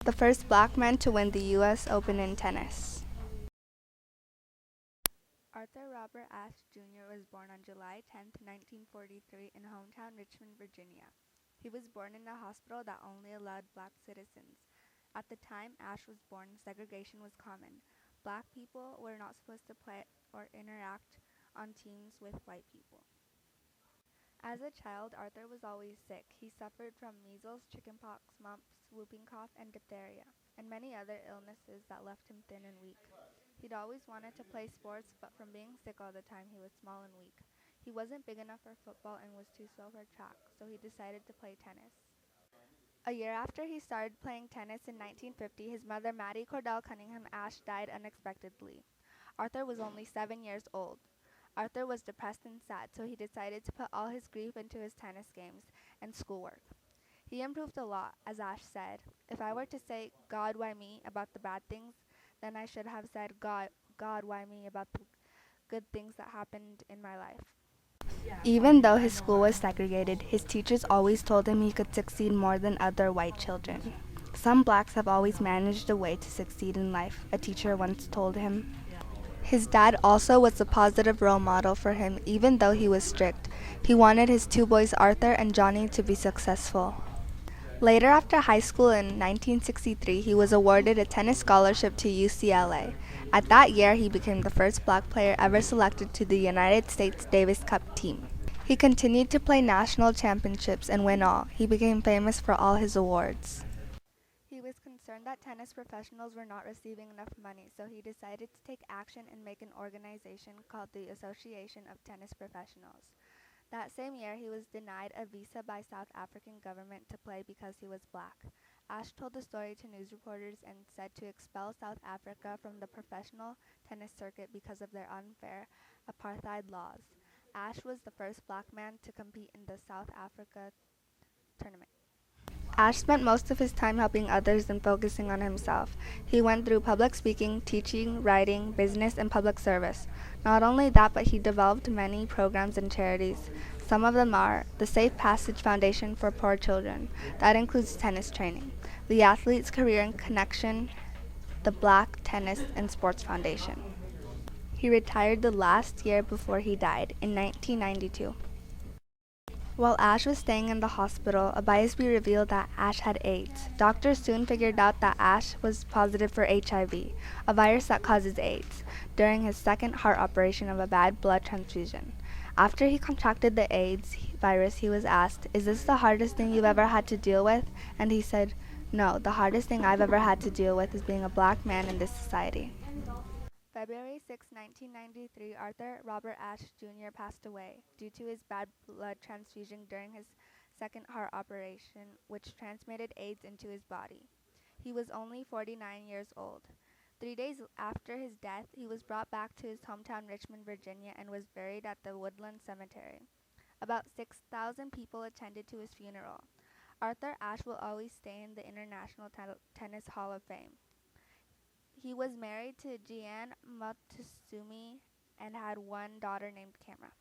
the first black man to win the U.S. Open in tennis. Arthur Robert Ashe Jr. was born on July 10, 1943 in hometown Richmond, Virginia. He was born in a hospital that only allowed black citizens. At the time Ashe was born, segregation was common. Black people were not supposed to play or interact on teams with white people. As a child, Arthur was always sick. He suffered from measles, chickenpox, mumps, whooping cough, and diphtheria, and many other illnesses that left him thin and weak. He'd always wanted to play sports, but from being sick all the time, he was small and weak. He wasn't big enough for football and was too slow for track, so he decided to play tennis. A year after he started playing tennis in 1950, his mother, Mattie Cordell Cunningham Ashe, died unexpectedly. Arthur was only 7 years old. Arthur was depressed and sad, so he decided to put all his grief into his tennis games and schoolwork. He improved a lot, as Ashe said. If I were to say, God, why me, about the bad things, then I should have said, God, why me, about the good things that happened in my life. Even though his school was segregated, his teachers always told him he could succeed more than other white children. Some blacks have always managed a way to succeed in life, a teacher once told him. His dad also was a positive role model for him, even though he was strict. He wanted his two boys, Arthur and Johnny, to be successful. Later, after high school in 1963, he was awarded a tennis scholarship to UCLA. At that year, he became the first black player ever selected to the United States Davis Cup team. He continued to play national championships and win all. He became famous for all his awards. He was concerned that tennis professionals were not receiving enough money, so he decided to take action and make an organization called the Association of Tennis Professionals. That same year, he was denied a visa by South African government to play because he was black. Ashe told the story to news reporters and said to expel South Africa from the professional tennis circuit because of their unfair apartheid laws. Ashe was the first black man to compete in the South Africa tournament. Ashe spent most of his time helping others and focusing on himself. He went through public speaking, teaching, writing, business, and public service. Not only that, but he developed many programs and charities. Some of them are the Safe Passage Foundation for Poor Children. That includes tennis training. The Athlete's Career and Connection, the Black Tennis and Sports Foundation. He retired the last year before he died, in 1992. While Ashe was staying in the hospital, a biopsy revealed that Ashe had AIDS. Doctors soon figured out that Ashe was positive for HIV, a virus that causes AIDS, during his second heart operation of a bad blood transfusion. After he contracted the AIDS virus, he was asked, "Is this the hardest thing you've ever had to deal with?" And he said, "No, the hardest thing I've ever had to deal with is being a black man in this society." February 6, 1993, Arthur Robert Ashe Jr. passed away due to his bad blood transfusion during his second heart operation, which transmitted AIDS into his body. He was only 49 years old. 3 days after his death, he was brought back to his hometown Richmond, Virginia, and was buried at the Woodland Cemetery. About 6,000 people attended to his funeral. Arthur Ashe will always stay in the International Tennis Hall of Fame. He was married to Jeanne Montesumi and had one daughter named Camera.